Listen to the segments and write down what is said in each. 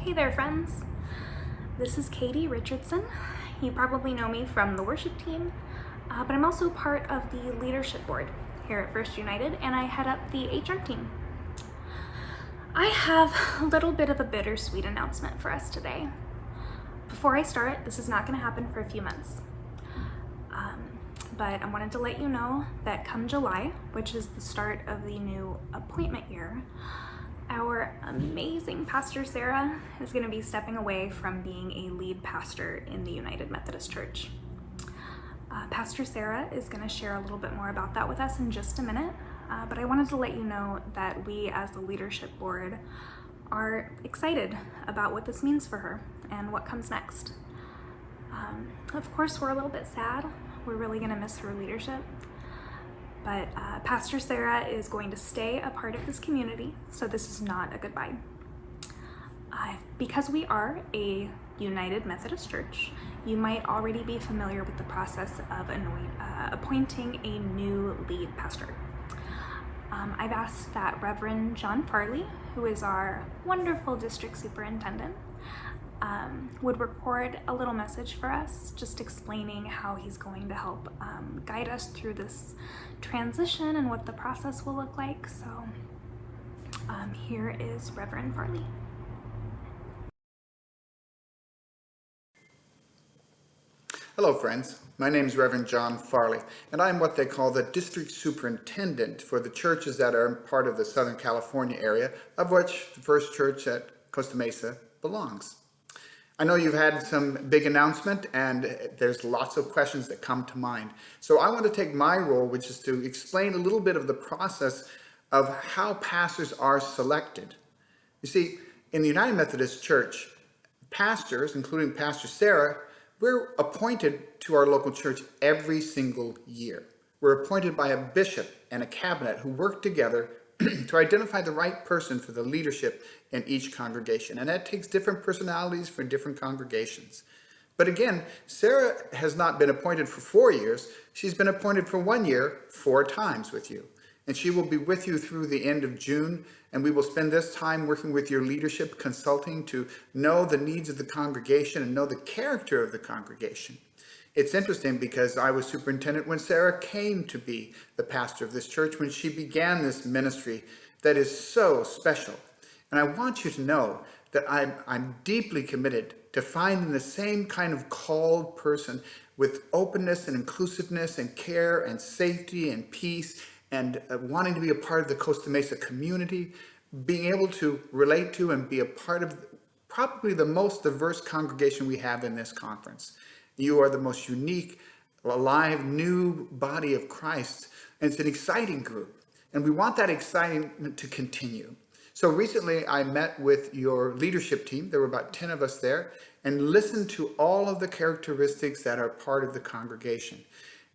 Hey there, friends. This is Katie Richardson. You probably know me from the worship team, but I'm also part of the leadership board here at First United, and I head up the HR team. I have a little bit of a bittersweet announcement for us today. Before I start, this is not going to happen for a few months. But I wanted to let you know that come July, which is the start of the new appointment year, our amazing Pastor Sarah is going to be stepping away from being a lead pastor in the United Methodist Church. Pastor Sarah is going to share a little bit more about that with us in just a minute, but I wanted to let you know that we as the leadership board are excited about what this means for her and what comes next. Of course, we're a little bit sad. We're really going to miss her leadership. But Pastor Sarah is going to stay a part of this community, so this is not a goodbye. Because we are a United Methodist Church, you might already be familiar with the process of appointing a new lead pastor. I've asked that Reverend John Farley, who is our wonderful district superintendent, would record a little message for us, just explaining how he's going to help guide us through this transition and what the process will look like. So here is Reverend Farley. Hello friends, my name is Reverend John Farley, and I'm what they call the district superintendent for the churches that are part of the Southern California area, of which the First Church at Costa Mesa belongs. I know you've had some big announcement and there's lots of questions that come to mind. So I want to take my role, which is to explain a little bit of the process of how pastors are selected. You see, in the United Methodist Church, pastors, including Pastor Sarah, we're appointed to our local church every single year. We're appointed by a bishop and a cabinet who work together to identify the right person for the leadership in each congregation. And that takes different personalities for different congregations. But again, Sarah has not been appointed for 4 years. She's been appointed for 1 year, 4 times with you. And she will be with you through the end of June. And we will spend this time working with your leadership, consulting to know the needs of the congregation and know the character of the congregation. It's interesting because I was superintendent when Sarah came to be the pastor of this church, when she began this ministry that is so special. And I want you to know that I'm deeply committed to finding the same kind of called person with openness and inclusiveness and care and safety and peace and wanting to be a part of the Costa Mesa community, being able to relate to and be a part of probably the most diverse congregation we have in this conference. You are the most unique, alive, new body of Christ. And it's an exciting group. And we want that excitement to continue. So recently I met with your leadership team. There were about 10 of us there, and listened to all of the characteristics that are part of the congregation.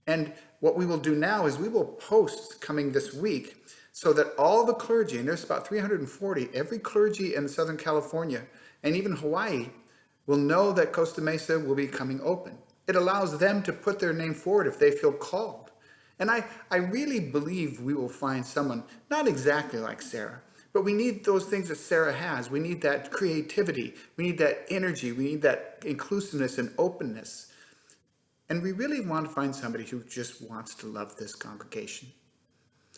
And what we will do now is we will post coming this week so that all the clergy, and there's about 340, every clergy in Southern California and even Hawaii will know that Costa Mesa will be coming open. It allows them to put their name forward if they feel called. And I really believe we will find someone, not exactly like Sarah, but we need those things that Sarah has. We need that creativity. We need that energy. We need that inclusiveness and openness. And we really want to find somebody who just wants to love this congregation.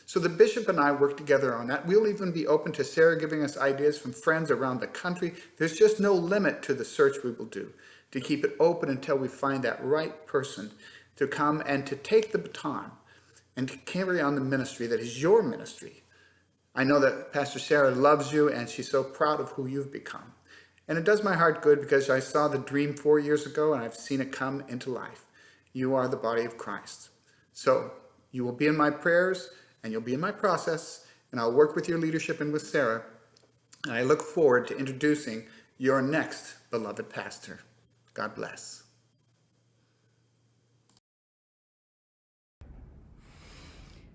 So the bishop and I work together on that. We'll even be open to Sarah giving us ideas from friends around the country. There's just no limit to the search we will do, to keep it open until we find that right person to come and to take the baton and to carry on the ministry that is your ministry. I know that Pastor Sarah loves you and she's so proud of who you've become. And it does my heart good because I saw the dream 4 years ago and I've seen it come into life. You are the body of Christ. So you will be in my prayers, and you'll be in my process, and I'll work with your leadership and with Sarah. And I look forward to introducing your next beloved pastor. God bless.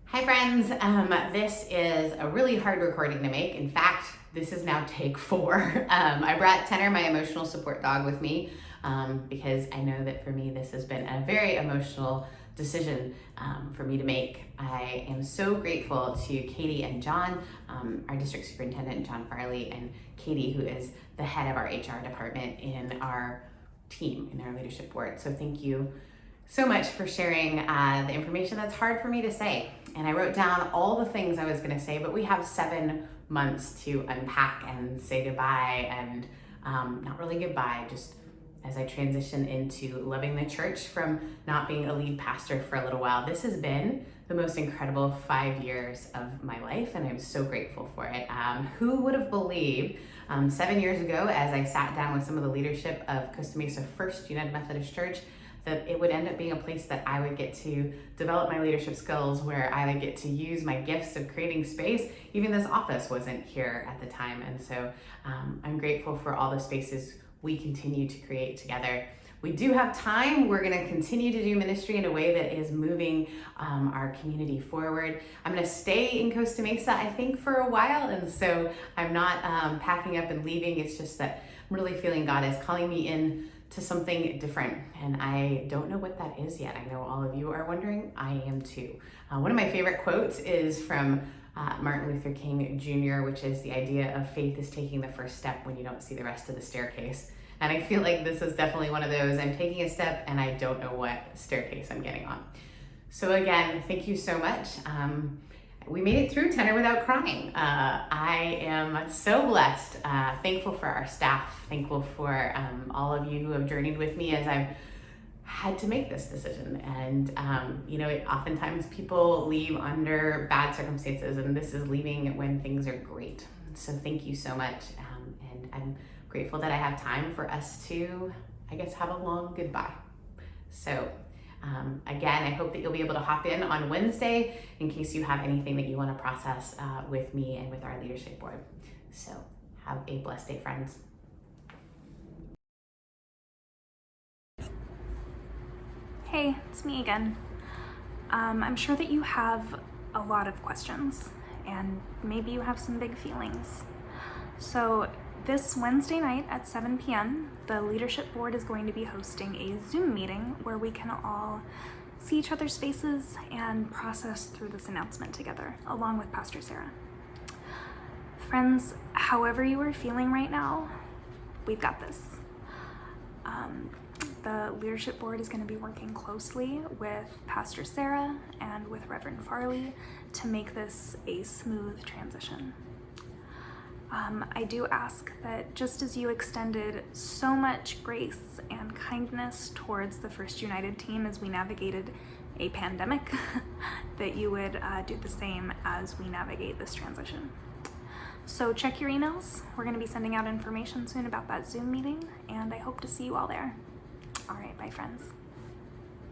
Hi friends, this is a really hard recording to make. In fact, this is now take 4. I brought Tenor, my emotional support dog, with me because I know that for me this has been a very emotional decision for me to make. I am so grateful to Katie and John, our district superintendent, John Farley, and Katie, who is the head of our HR department in our team, in our leadership board. So thank you so much for sharing the information that's hard for me to say. And I wrote down all the things I was gonna say, but we have 7 months to unpack and say goodbye, and not really goodbye, just as I transition into loving the church from not being a lead pastor for a little while. This has been the most incredible 5 years of my life, and I'm so grateful for it. Who would have believed 7 years ago, as I sat down with some of the leadership of Costa Mesa First United Methodist Church, that it would end up being a place that I would get to develop my leadership skills, where I would get to use my gifts of creating space. Even this office wasn't here at the time. And so I'm grateful for all the spaces we continue to create together. We do have time. We're gonna continue to do ministry in a way that is moving our community forward. I'm gonna stay in Costa Mesa, I think, for a while. And so I'm not packing up and leaving. It's just that I'm really feeling God is calling me in to something different, and I don't know what that is yet. I know all of you are wondering. I am too. One of my favorite quotes is from Martin Luther King Jr., which is the idea of faith is taking the first step when you don't see the rest of the staircase. And I feel like this is definitely one of those. I'm taking a step and I don't know what staircase I'm getting on. So again, thank you so much. We made it through Tenor without crying. I am so blessed, thankful for our staff, thankful for all of you who have journeyed with me as I've had to make this decision. And oftentimes people leave under bad circumstances, and this is leaving when things are great. So thank you so much. And I'm grateful that I have time for us to, I guess, have a long goodbye. So again, I hope that you'll be able to hop in on Wednesday in case you have anything that you want to process with me and with our leadership board. So have a blessed day, friends. Hey, it's me again. I'm sure that you have a lot of questions, and maybe you have some big feelings. So this Wednesday night at 7 p.m., the leadership board is going to be hosting a Zoom meeting where we can all see each other's faces and process through this announcement together, along with Pastor Sarah. Friends, however you are feeling right now, we've got this. The leadership board is going to be working closely with Pastor Sarah and with Reverend Farley to make this a smooth transition. I do ask that just as you extended so much grace and kindness towards the First United team as we navigated a pandemic, that you would do the same as we navigate this transition. So check your emails. We're going to be sending out information soon about that Zoom meeting, and I hope to see you all there. All right, bye friends.